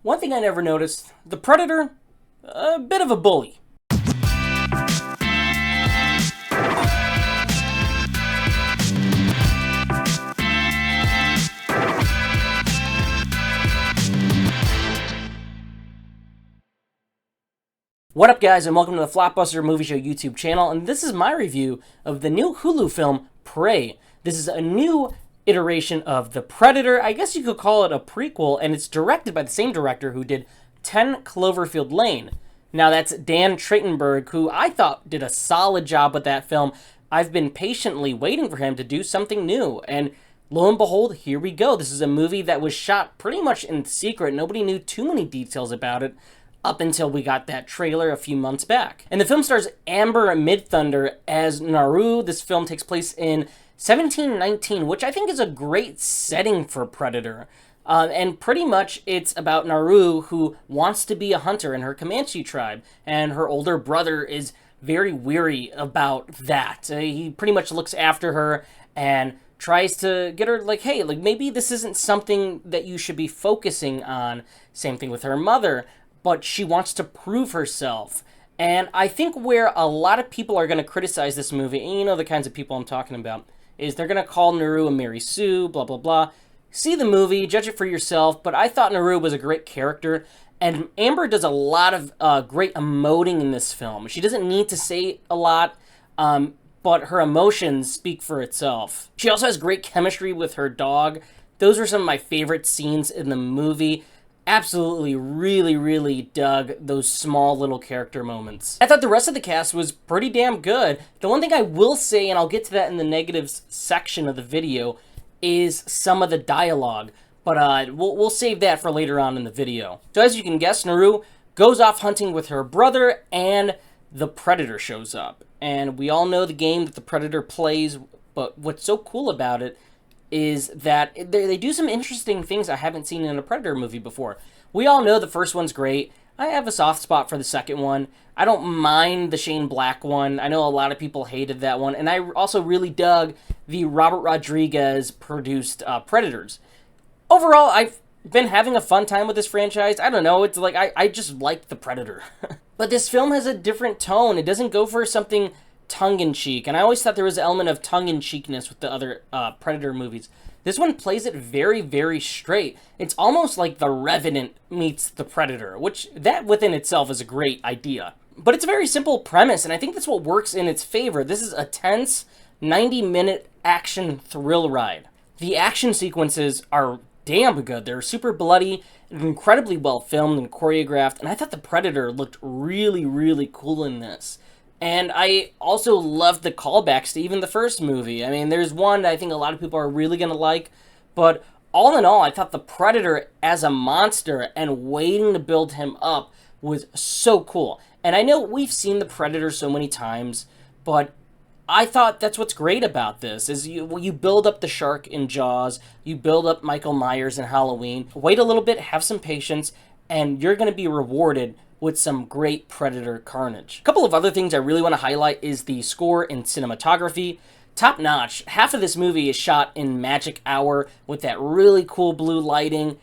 One thing I never noticed, the Predator, a bit of a bully. What up, guys, and welcome to the Flopbuster Movie Show YouTube channel, and this is my review of the new HULU film, Prey. This is a new iteration of The Predator. I guess you could call it a prequel, and it's directed by the same director who did 10 Cloverfield Lane. Now, that's Dan Trachtenberg, who I thought did a solid job with that film. I've been patiently waiting for him to do something new, and lo and behold, here we go. This is a movie that was shot pretty much in secret. Nobody knew too many details about it up until we got that trailer a few months back. And the film stars Amber Midthunder as Naru. This film takes place in 1719, which I think is a great setting for Predator. And pretty much it's about Naru, who wants to be a hunter in her Comanche tribe, and her older brother is very weary about that. He pretty much looks after her and tries to get her, like, hey, like, maybe this isn't something that you should be focusing on. Same thing with her mother, but she wants to prove herself. And I think where a lot of people are going to criticize this movie, and you know the kinds of people I'm talking about, is they're going to call Naru a Mary Sue, blah, blah, blah. See the movie, judge it for yourself, but I thought Naru was a great character, and Amber does a lot of great emoting in this film. She doesn't need to say a lot, but her emotions speak for itself. She also has great chemistry with her dog. Those were some of my favorite scenes in the movie. Absolutely, really dug those small little character moments. I thought the rest of the cast was pretty damn good. The one thing I will say, and I'll get to that in the negatives section of the video, is some of the dialogue. But we'll save that for later on in the video. So as you can guess, Naru goes off hunting with her brother, and the Predator shows up. And we all know the game that the Predator plays, but what's so cool about it is that they do some interesting things I haven't seen in a Predator movie before. We all know the first one's great. I have a soft spot for the second one. I don't mind the Shane Black one. I know a lot of people hated that one. And I also really dug the Robert Rodriguez produced Predators. Overall, I've been having a fun time with this franchise. I don't know, it's like, I just like the Predator. But this film has a different tone. It doesn't go for something tongue-in-cheek, and I always thought there was an element of tongue-in-cheekness with the other Predator movies. This one plays it very straight. It's almost like The Revenant meets The Predator, which that within itself is a great idea. But it's a very simple premise, and I think that's what works in its favor. This is a tense, 90-minute action thrill ride. The action sequences are damn good. They're super bloody, incredibly well filmed and choreographed, and I thought the Predator looked really cool in this. And I also loved the callbacks to even the first movie. I mean, there's one that I think a lot of people are really going to like, but all in all, I thought the Predator as a monster and waiting to build him up was so cool. And I know we've seen the Predator so many times, but I thought that's what's great about this, is you build up the shark in Jaws, you build up Michael Myers in Halloween, wait a little bit, have some patience, and you're going to be rewarded with some great Predator carnage. A couple of other things I really want to highlight is the score and cinematography. Top notch. Half of this movie is shot in magic hour with that really cool blue lighting.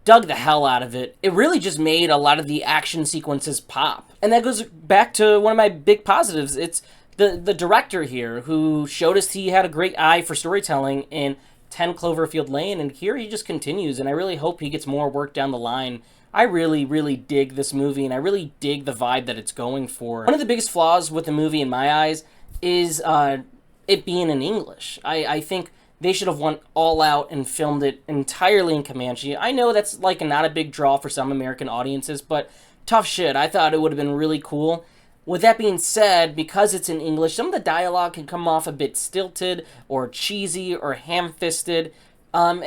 Dug the hell out of it. It really just made a lot of the action sequences pop. And that goes back to one of my big positives. It's the director here who showed us he had a great eye for storytelling in 10 Cloverfield Lane, and here he just continues, and I really hope he gets more work down the line. I really dig this movie, and I really dig the vibe that it's going for. One of the biggest flaws with the movie, in my eyes, is it being in English. I think they should have went all out and filmed it entirely in Comanche. I know that's like not a big draw for some American audiences, but tough shit. I thought it would have been really cool. With that being said, because it's in English, some of the dialogue can come off a bit stilted or cheesy or ham-fisted. And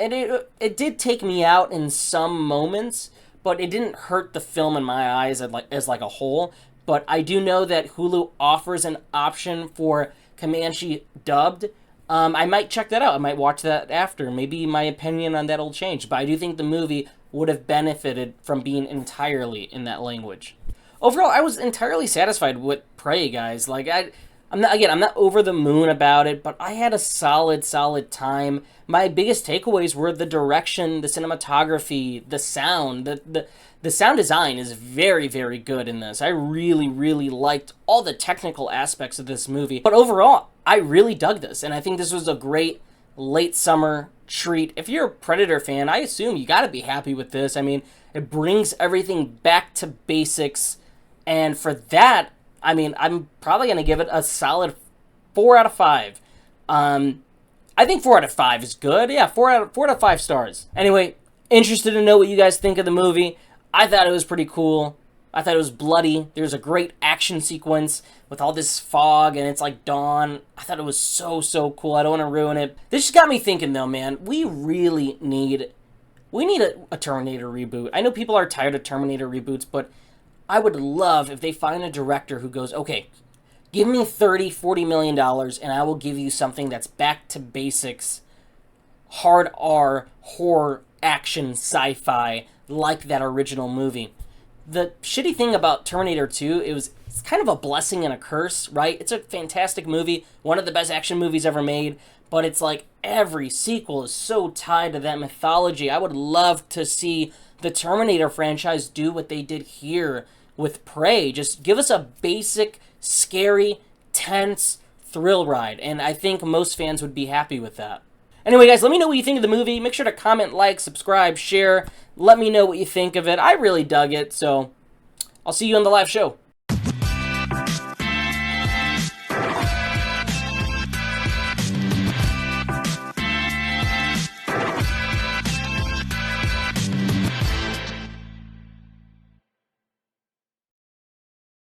it did take me out in some moments, but it didn't hurt the film in my eyes as like a whole. But I do know that HULU offers an option for Comanche dubbed. I might check that out. I might watch that after. Maybe my opinion on that will change. But I do think the movie would have benefited from being entirely in that language. Overall, I was entirely satisfied with Prey, guys. Like, I'm not over the moon about it, but I had a solid time. My biggest takeaways were the direction, the cinematography, the sound. The sound design is very good in this. I really liked all the technical aspects of this movie. But overall, I really dug this, and I think this was a great late summer treat. If you're a Predator fan, I assume you got to be happy with this. I mean, it brings everything back to basics, and for that, I mean, I'm probably going to give it a solid 4 out of 5. I think 4 out of 5 is good. Yeah, 4 out of 5 stars. Anyway, interested to know what you guys think of the movie. I thought it was pretty cool. I thought it was bloody. There's a great action sequence with all this fog and it's like dawn. I thought it was so cool. I don't want to ruin it. This just got me thinking though, man. We need a Terminator reboot. I know people are tired of Terminator reboots, but I would love if they find a director who goes, okay, give me $30-40 million and I will give you something that's back to basics, hard R, horror, action, sci-fi, like that original movie. The shitty thing about Terminator 2, it's kind of a blessing and a curse, right? It's a fantastic movie, one of the best action movies ever made, but it's like every sequel is so tied to that mythology. I would love to see the Terminator franchise do what they did here with Prey. Just give us a basic, scary, tense thrill ride, and I think most fans would be happy with that. Anyway, guys, let me know what you think of the movie. Make sure to comment, like, subscribe, share. Let me know what you think of it. I really dug it, so I'll see you on the live show.